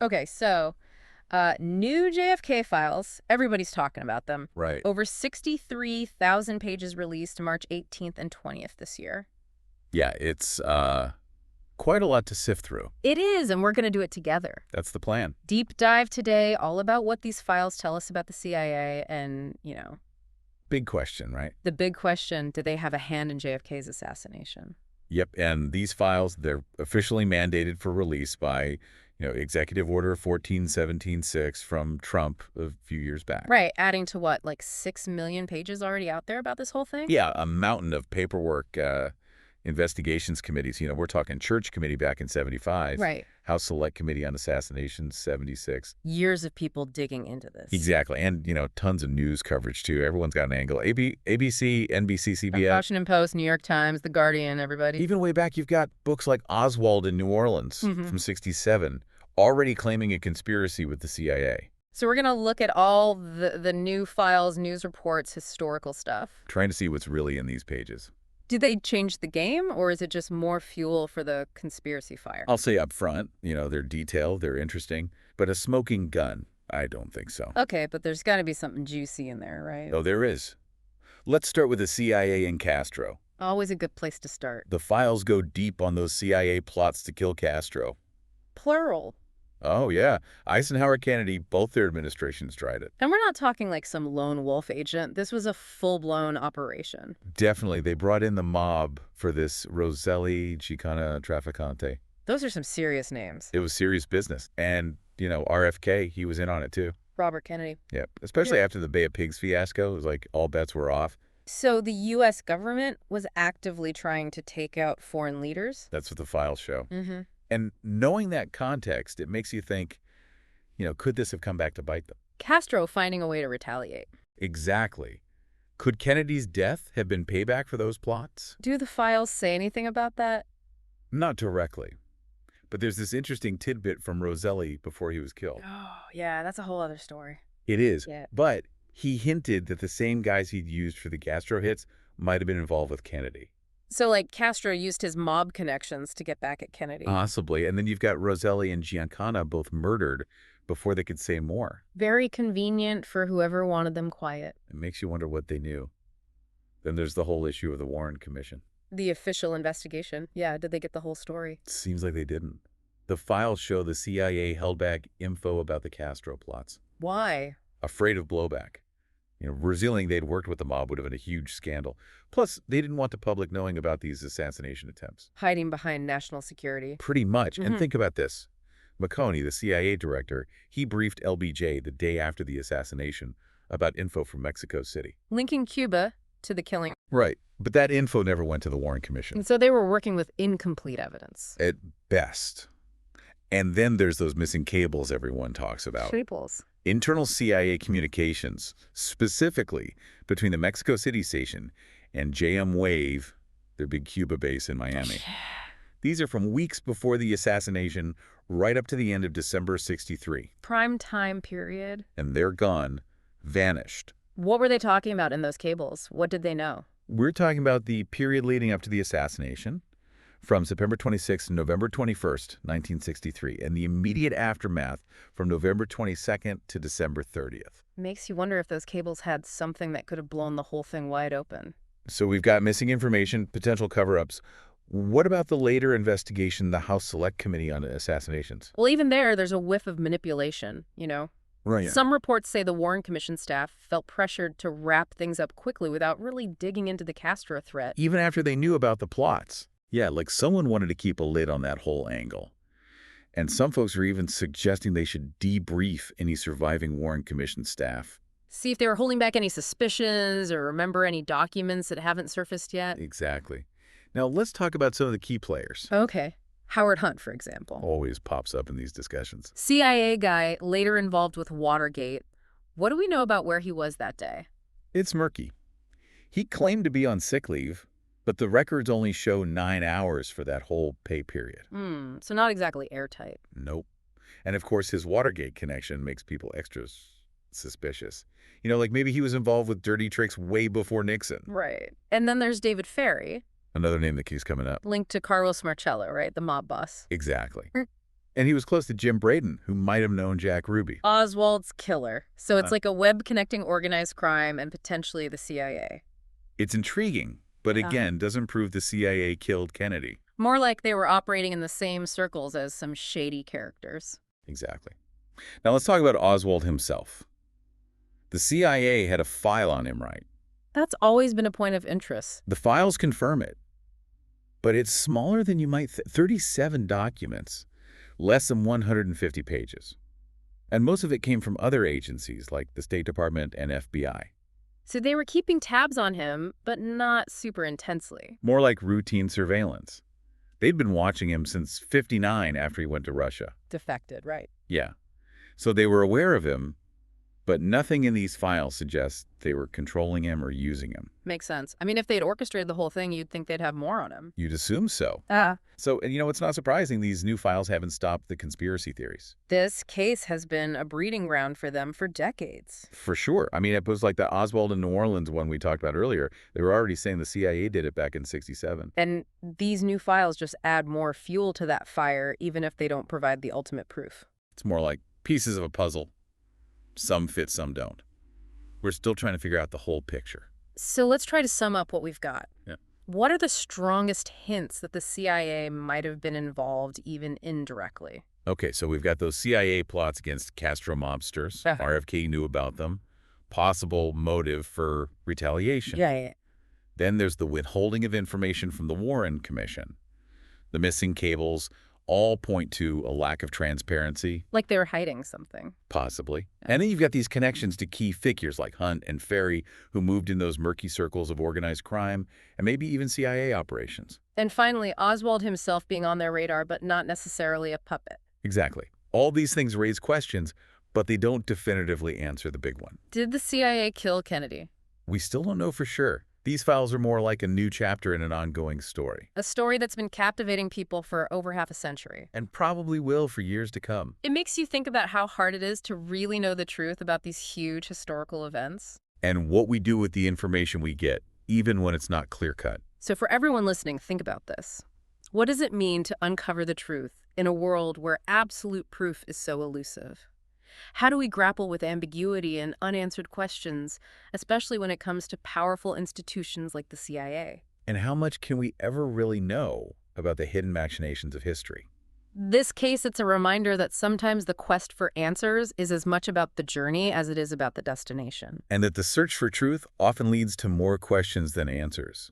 Okay, so new JFK files. Everybody's talking about them. Right. Over 63,000 pages released March 18th and 20th this year. Yeah, it's quite a lot to sift through. It is, and we're going to do it together. That's the plan. Deep dive today, all about what these files tell us about the CIA and, Big question, right? the big question, do they have a hand in JFK's assassination? Yep, and these files, they're officially mandated for release by, Executive Order 14176 from Trump a few years back. Right, adding to what, like 6 million pages already out there about this whole thing? Yeah, a mountain of paperwork, investigations committees. We're talking Church Committee back in 75. Right. House Select Committee on Assassinations, 76. Years of people digging into this. Exactly, and, tons of news coverage, too. Everyone's got an angle. ABC, NBC, CBS. Washington Post, New York Times, The Guardian, everybody. Even way back, you've got books like Oswald in New Orleans from 67, already claiming a conspiracy with the CIA. So we're going to look at all the new files, news reports, historical stuff. Trying to see what's really in these pages. Do they change the game, or is it just more fuel for the conspiracy fire? I'll say up front, they're detailed, they're interesting, but a smoking gun, I don't think so. Okay, but there's got to be something juicy in there, right? Oh, there is. Let's start with the CIA and Castro. Always a good place to start. The files go deep on those CIA plots to kill Castro. Plural. Oh, yeah. Eisenhower, Kennedy, both their administrations tried it. And we're not talking like some lone wolf agent. This was a full-blown operation. Definitely. They brought in the mob for this Roselli Chicana Trafficante. Those are some serious names. It was serious business. And, RFK, he was in on it, too. Robert Kennedy. Yeah, especially after the Bay of Pigs fiasco. It was like all bets were off. So the U.S. government was actively trying to take out foreign leaders? That's what the files show. Mm-hmm. And knowing that context, it makes you think, could this have come back to bite them? Castro finding a way to retaliate. Exactly. Could Kennedy's death have been payback for those plots? Do the files say anything about that? Not directly. But there's this interesting tidbit from Roselli before he was killed. Oh, yeah, that's a whole other story. It is. Yeah. But he hinted that the same guys he'd used for the Castro hits might have been involved with Kennedy. So, like, Castro used his mob connections to get back at Kennedy. Possibly. And then you've got Roselli and Giancana both murdered before they could say more. Very convenient for whoever wanted them quiet. It makes you wonder what they knew. Then there's the whole issue of the Warren Commission. The official investigation. Yeah, did they get the whole story? Seems like they didn't. The files show the CIA held back info about the Castro plots. Why? Afraid of blowback. Revealing they'd worked with the mob would have been a huge scandal. Plus, they didn't want the public knowing about these assassination attempts. Hiding behind national security. Pretty much. And think about this. McConey, the CIA director, he briefed LBJ the day after the assassination about info from Mexico City. Linking Cuba to the killing. Right. But that info never went to the Warren Commission. And so they were working with incomplete evidence. At best. And then there's those missing cables everyone talks about. Cables. Internal CIA communications, specifically between the Mexico City station and JM Wave, their big Cuba base in Miami. These are from weeks before the assassination, right up to the end of December '63. Prime time period. And they're gone, vanished. What were they talking about in those cables? What did they know? We're talking about the period leading up to the assassination, from September 26th to November 21st, 1963, and the immediate aftermath from November 22nd to December 30th. Makes you wonder if those cables had something that could have blown the whole thing wide open. So we've got missing information, potential cover-ups. What about the later investigation, the House Select Committee on Assassinations? Well, even there's a whiff of manipulation, Right. Some reports say the Warren Commission staff felt pressured to wrap things up quickly without really digging into the Castro threat. Even after they knew about the plots. Yeah, like someone wanted to keep a lid on that whole angle. And some folks are even suggesting they should debrief any surviving Warren Commission staff. See if they were holding back any suspicions or remember any documents that haven't surfaced yet. Exactly. Now, let's talk about some of the key players. Okay. Howard Hunt, for example. Always pops up in these discussions. CIA guy, later involved with Watergate. What do we know about where he was that day? It's murky. He claimed to be on sick leave, but the records only show 9 hours for that whole pay period. So not exactly airtight. Nope. And of course, his Watergate connection makes people extra suspicious. Like maybe he was involved with dirty tricks way before Nixon. Right. And then there's David Ferrie. Another name that keeps coming up. Linked to Carlos Marcello, right? The mob boss. Exactly. And he was close to Jim Braden, who might have known Jack Ruby. Oswald's killer. So it's Uh, like a web connecting organized crime and potentially the CIA. It's intriguing, but Yeah. again, doesn't prove the CIA killed Kennedy. More like they were operating in the same circles as some shady characters. Exactly. Now let's talk about Oswald himself. The CIA had a file on him, right? That's always been a point of interest. The files confirm it. But it's smaller than you might 37 documents, less than 150 pages. And most of it came from other agencies like the State Department and FBI. So they were keeping tabs on him, but not super intensely. More like routine surveillance. They'd been watching him since '59 after he went to Russia. Defected, right. Yeah. So they were aware of him, but nothing in these files suggests they were controlling him or using him. Makes sense. I mean, if they'd orchestrated the whole thing, you'd think they'd have more on him. You'd assume so. Ah. So, and it's not surprising these new files haven't stopped the conspiracy theories. This case has been a breeding ground for them for decades. For sure. I mean, it was like the Oswald in New Orleans one we talked about earlier. They were already saying the CIA did it back in '67. And these new files just add more fuel to that fire, even if they don't provide the ultimate proof. It's more like pieces of a puzzle. Some fit, some don't. We're still trying to figure out the whole picture. So let's try to sum up what we've got. Yeah. What are the strongest hints that the CIA might have been involved, even indirectly? Okay, so we've got those CIA plots against Castro mobsters. RFK knew about them. Possible motive for retaliation. Yeah. Then there's the withholding of information from the Warren Commission. The missing cables all point to a lack of transparency. Like they were hiding something. Possibly. And then you've got these connections to key figures like Hunt and Ferry, who moved in those murky circles of organized crime, and maybe even CIA operations. And finally, Oswald himself being on their radar, but not necessarily a puppet. Exactly. All these things raise questions, but they don't definitively answer the big one. Did the CIA kill Kennedy? We still don't know for sure. These files are more like a new chapter in an ongoing story. A story that's been captivating people for over half a century. And probably will for years to come. It makes you think about how hard it is to really know the truth about these huge historical events. And what we do with the information we get, even when it's not clear-cut. So for everyone listening, think about this. What does it mean to uncover the truth in a world where absolute proof is so elusive? How do we grapple with ambiguity and unanswered questions, especially when it comes to powerful institutions like the CIA? And how much can we ever really know about the hidden machinations of history? This case, it's a reminder that sometimes the quest for answers is as much about the journey as it is about the destination. And that the search for truth often leads to more questions than answers.